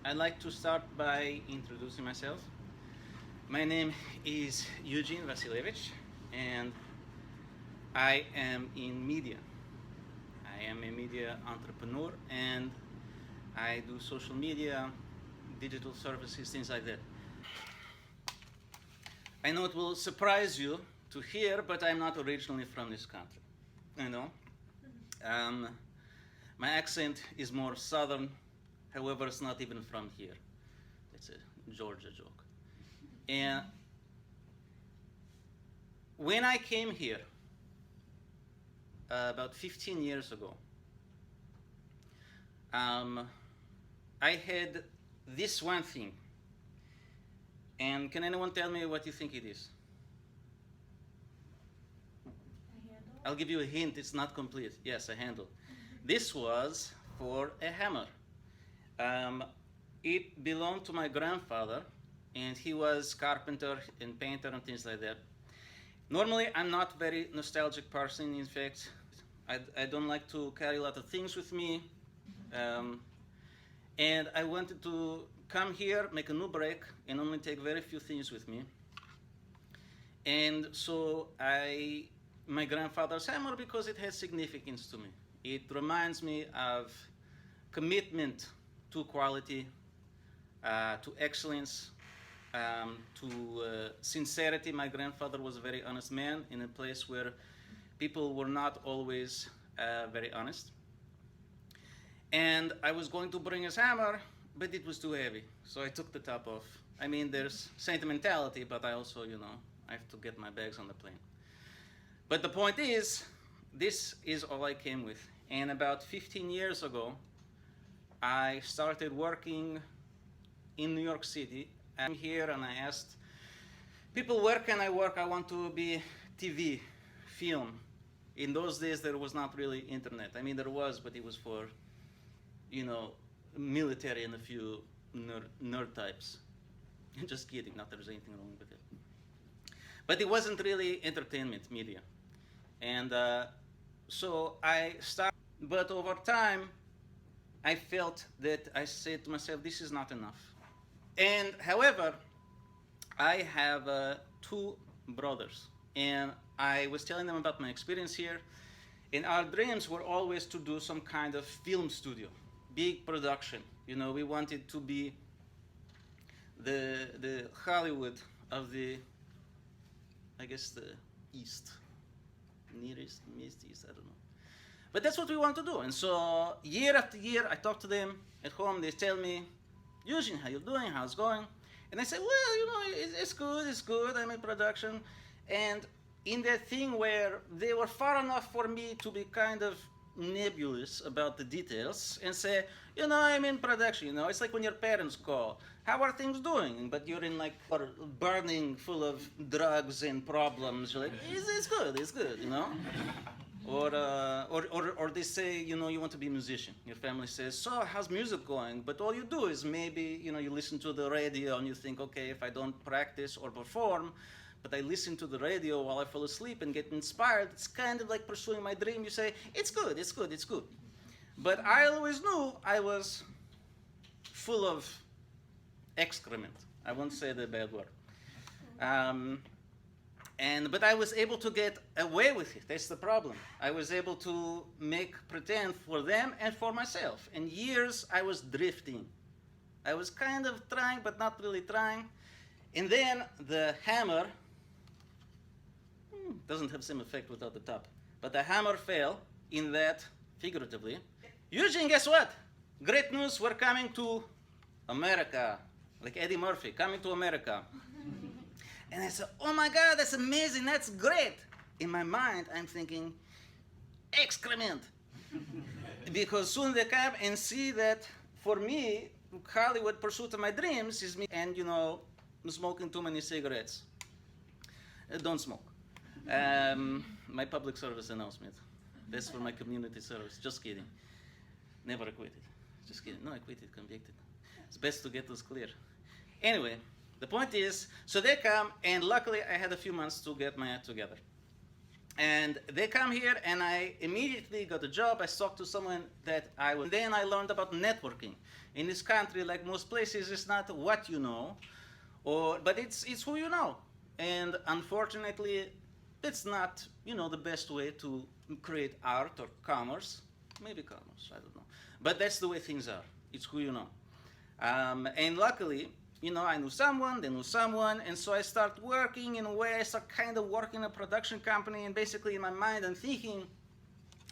I'd like to start by introducing myself. My name is Eugene Vassilyevich, and I am in media. I am a media entrepreneur, and I do social media, digital services, things like that. I know it will surprise you to hear, but I'm not originally from this country. You know, um, my accent is more southern. However, it's not even from here. It's a Georgia joke. And when I came here about 15 years ago, I had this one thing. And can anyone tell me what you think it is? A handle? I'll give you a hint, it's not complete. Yes, a handle. This was for a hammer. It belonged to my grandfather, and he was carpenter and painter and things like that. Normally, I'm not a very nostalgic person. In fact, I don't like to carry a lot of things with me. And I wanted to come here, make a new break, and only take very few things with me. And so my grandfather's hammer, because it has significance to me. It reminds me of commitment to quality, to excellence, to sincerity. My grandfather was a very honest man in a place where people were not always very honest. And I was going to bring his hammer, but it was too heavy, so I took the top off. I mean, there's sentimentality, but I also, I have to get my bags on the plane. But the point is, this is all I came with. And about 15 years ago, I started working in New York City. I'm here and I asked people, where can I work? I want to be TV, film. In those days, there was not really internet. I mean, there was, but it was for, military and a few nerd types. Just kidding, not that there's anything wrong with it. But it wasn't really entertainment media. And so I started, but over time, I felt that I said to myself, this is not enough. And however, I have two brothers, and I was telling them about my experience here, and our dreams were always to do some kind of film studio, big production. We wanted to be the Hollywood of the, I guess, the East, Near East, East, I don't know. But that's what we want to do. And so year after year, I talk to them at home. They tell me, Eugene, how you doing? How's it going? And I say, well, it's good. I'm in production. And in that thing where they were far enough for me to be kind of nebulous about the details and say, I'm in production. It's like when your parents call, how are things doing? But you're in like burning full of drugs and problems. You're like, it's good. Or they say, you want to be a musician. Your family says, so how's music going? But all you do is maybe, you listen to the radio and you think, okay, if I don't practice or perform, but I listen to the radio while I fall asleep and get inspired, it's kind of like pursuing my dream. You say, it's good. But I always knew I was full of excrement. I won't say the bad word. But I was able to get away with it. That's the problem. I was able to pretend for them and for myself. And years I was drifting. I was kind of trying, but not really trying. And then the hammer doesn't have the same effect without the top. But the hammer fell in that, figuratively. Eugene, guess what? Great news, we're coming to America. Like Eddie Murphy, coming to America. And I said, oh my God, that's amazing, that's great. In my mind, I'm thinking, excrement. Because soon they come and see that for me, Hollywood pursuit of my dreams is me and, smoking too many cigarettes. Don't smoke. My public service announcement. That's for my community service. Just kidding. Never acquitted. Just kidding. No, acquitted, convicted. It's best to get this clear. Anyway, the point is, so they come, and luckily I had a few months to get my act together. And they come here, and I immediately got a job. I talked to someone that I was. Then I learned about networking. In this country, like most places, it's not what you know, but it's who you know. And unfortunately, it's not the best way to create art or commerce. Maybe commerce, I don't know. But that's the way things are. It's who you know. And luckily, I knew someone, they knew someone, and so I started working in a way. I start kind of working in a production company, and basically in my mind I'm thinking,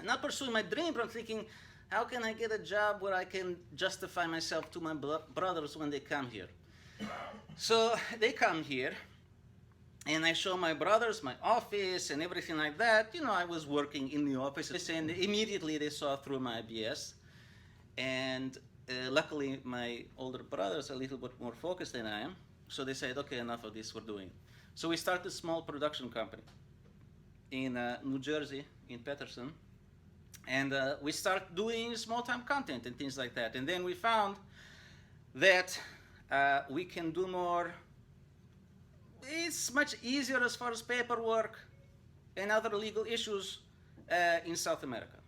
not pursuing my dream, but I'm thinking, how can I get a job where I can justify myself to my brothers when they come here? So they come here, and I show my brothers my office and everything like that. I was working in the office, and immediately they saw through my IBS. And luckily, my older brothers are a little bit more focused than I am. So they said, okay, enough of this, we're doing. So we started a small production company in New Jersey, in Paterson. And we started doing small-time content and things like that. And then we found that we can do more. It's much easier as far as paperwork and other legal issues in South America.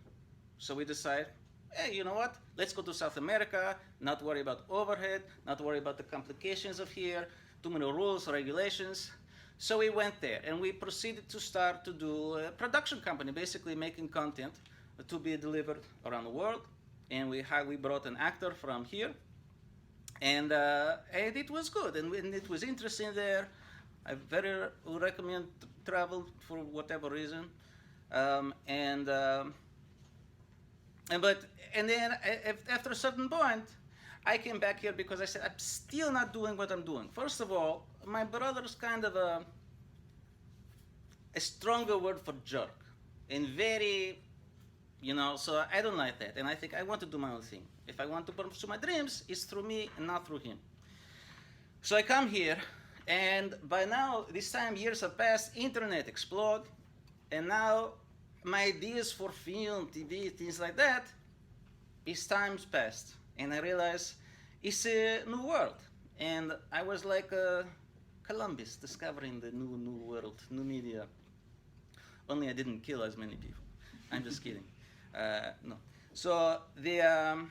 So we decided, hey, you know what? Let's go to South America, not worry about overhead, not worry about the complications of here, too many rules, regulations. So we went there, and we proceeded to start to do a production company, basically making content to be delivered around the world. And we brought an actor from here, and it was good, and it was interesting there. I very recommend travel for whatever reason, and then after a certain point, I came back here because I said, I'm still not doing what I'm doing. First of all, my brother's kind of a stronger word for jerk, and very, so I don't like that. And I think I want to do my own thing. If I want to pursue my dreams, it's through me and not through him. So I come here, and by now, this time years have passed, internet exploded, and now my ideas for film, TV, things like that, it's time's passed. And I realized it's a new world. And I was like Columbus discovering the new world, new media. Only I didn't kill as many people. I'm just kidding. No. So and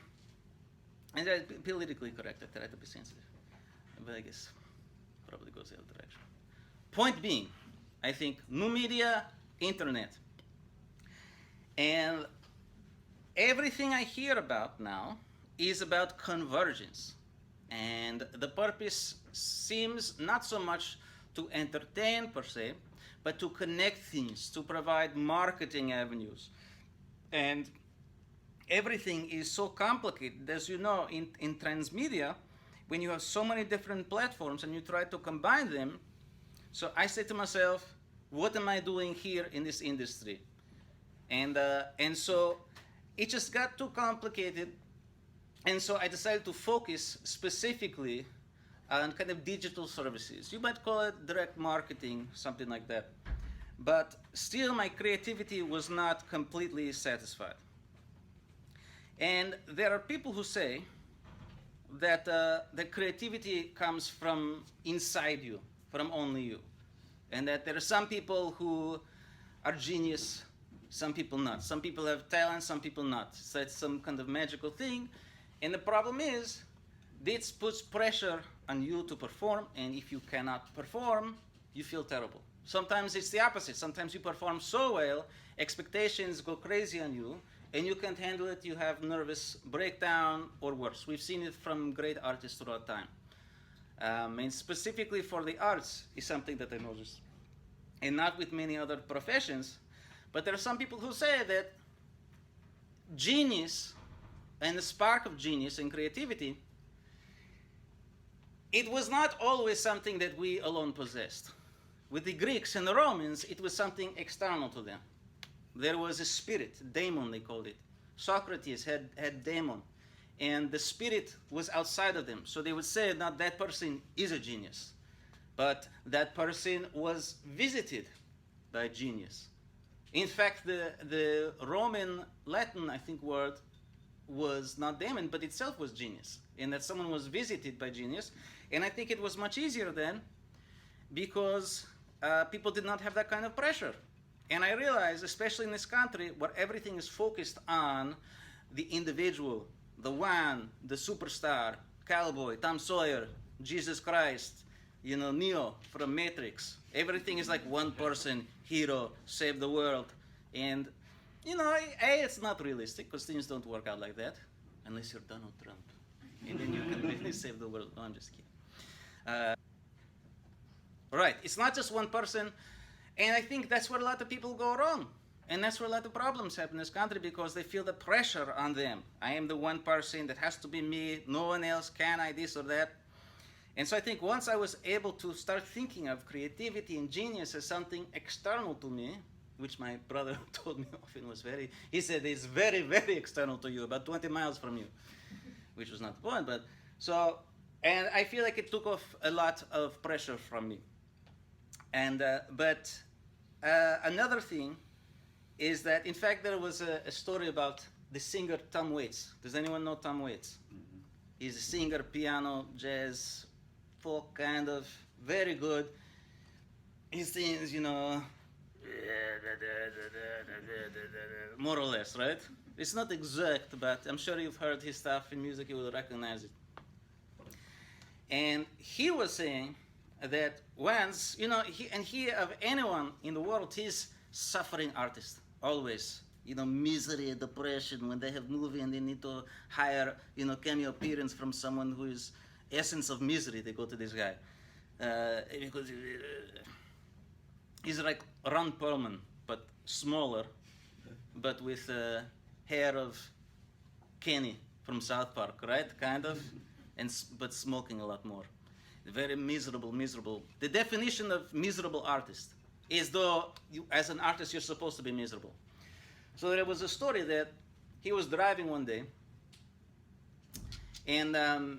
I'm politically correct. I try to be sensitive. But I guess probably goes the other direction. Point being, I think new media, internet. And everything I hear about now is about convergence. And the purpose seems not so much to entertain per se, but to connect things, to provide marketing avenues. And everything is so complicated, as you know, in transmedia, when you have so many different platforms and you try to combine them. So I say to myself, what am I doing here in this industry? And so it just got too complicated. And so I decided to focus specifically on kind of digital services. You might call it direct marketing, something like that. But still, my creativity was not completely satisfied. And there are people who say that the creativity comes from inside you, from only you. And that there are some people who are genius, some people not. Some people have talent, some people not. So it's some kind of magical thing. And the problem is, this puts pressure on you to perform, and if you cannot perform, you feel terrible. Sometimes it's the opposite. Sometimes you perform so well, expectations go crazy on you, and you can't handle it, you have nervous breakdown or worse. We've seen it from great artists throughout time. And specifically for the arts is something that I noticed. And not with many other professions, but there are some people who say that genius and the spark of genius and creativity, it was not always something that we alone possessed. With the Greeks and the Romans, it was something external to them. There was a spirit, daemon they called it. Socrates had daemon, and the spirit was outside of them. So they would say not that person is a genius, but that person was visited by genius. In fact, the Roman Latin, I think, word was not daemon, but itself was genius, and that someone was visited by genius. And I think it was much easier then because people did not have that kind of pressure. And I realized, especially in this country, where everything is focused on the individual, the one, the superstar, cowboy, Tom Sawyer, Jesus Christ, Neo from Matrix. Everything is like one person, hero, save the world. And, it's not realistic because things don't work out like that unless you're Donald Trump. And then you can really save the world. No, I'm just kidding. Right, it's not just one person. And I think that's where a lot of people go wrong. And that's where a lot of problems happen in this country because they feel the pressure on them. I am the one person, that has to be me, no one else, can I, this or that. And so I think once I was able to start thinking of creativity and genius as something external to me, which my brother told me often he said it's very, very external to you, about 20 miles from you, which was not the point, and I feel like it took off a lot of pressure from me. And another thing is that, in fact, there was a story about the singer Tom Waits. Does anyone know Tom Waits? Mm-hmm. He's a singer, piano, jazz, folk kind of, very good. He sings, more or less, right? It's not exact, but I'm sure you've heard his stuff in music, you will recognize it. And he was saying that once, he of anyone in the world, he's suffering artist, always. Misery, depression, when they have movie and they need to hire, cameo appearance from someone who is essence of misery, they go to this guy. Because he's like Ron Perlman, but smaller, but with hair of Kenny from South Park, right? Kind of, but smoking a lot more. Very miserable. The definition of miserable artist is though, as an artist, you're supposed to be miserable. So there was a story that he was driving one day, and a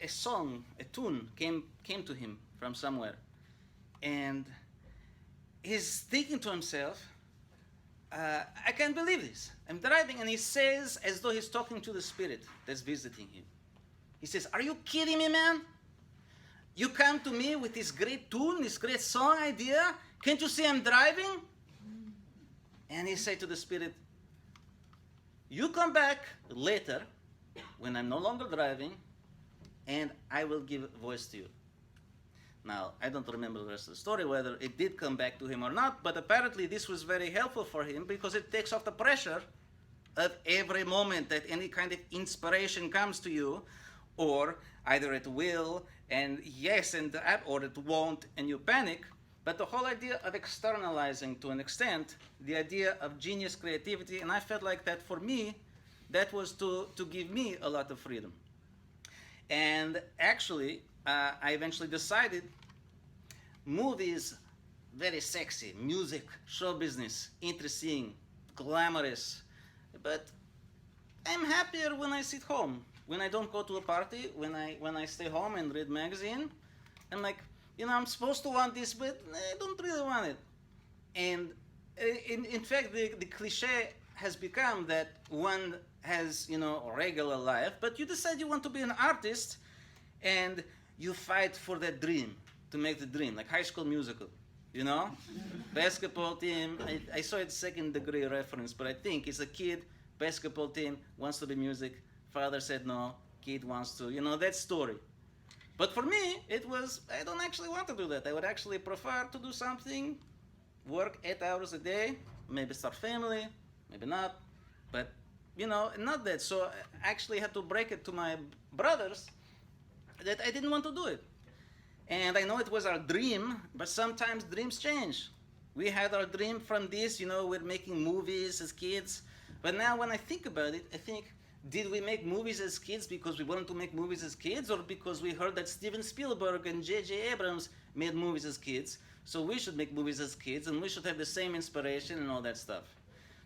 song, a tune came to him from somewhere, and he's thinking to himself, I can't believe this. I'm driving, and he says, as though he's talking to the spirit that's visiting him. He says, are you kidding me, man? You come to me with this great tune, this great song idea? Can't you see I'm driving? And he said to the spirit, you come back later, when I'm no longer driving, and I will give voice to you. Now, I don't remember the rest of the story, whether it did come back to him or not, but apparently this was very helpful for him because it takes off the pressure of every moment that any kind of inspiration comes to you, or either it will, and yes, or it won't, and you panic. But the whole idea of externalizing to an extent, the idea of genius creativity, and I felt like that for me, that was to give me a lot of freedom. And actually, I eventually decided movies, very sexy, music, show business, interesting, glamorous, but I'm happier when I sit home, when I don't go to a party, when I stay home and read magazine. I'm like, I'm supposed to want this, but I don't really want it. And in fact, the cliche has become that one has, a regular life, but you decide you want to be an artist, and you fight for that dream, to make the dream, like High School Musical, basketball team. I saw it second-degree reference, but I think it's a kid, basketball team, wants to be music, father said no, kid wants to, that story. But for me, it was, I don't actually want to do that. I would actually prefer to do something, work 8 hours a day, maybe start family, maybe not, but, not that. So I actually had to break it to my brothers that I didn't want to do it. And I know it was our dream, but sometimes dreams change. We had our dream from this, we're making movies as kids. But now when I think about it, I think, did we make movies as kids because we wanted to make movies as kids, or because we heard that Steven Spielberg and J.J. Abrams made movies as kids, so we should make movies as kids, and we should have the same inspiration and all that stuff?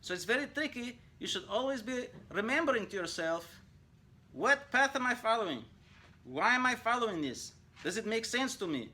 So it's very tricky. You should always be remembering to yourself, what path am I following? Why am I following this? Does it make sense to me?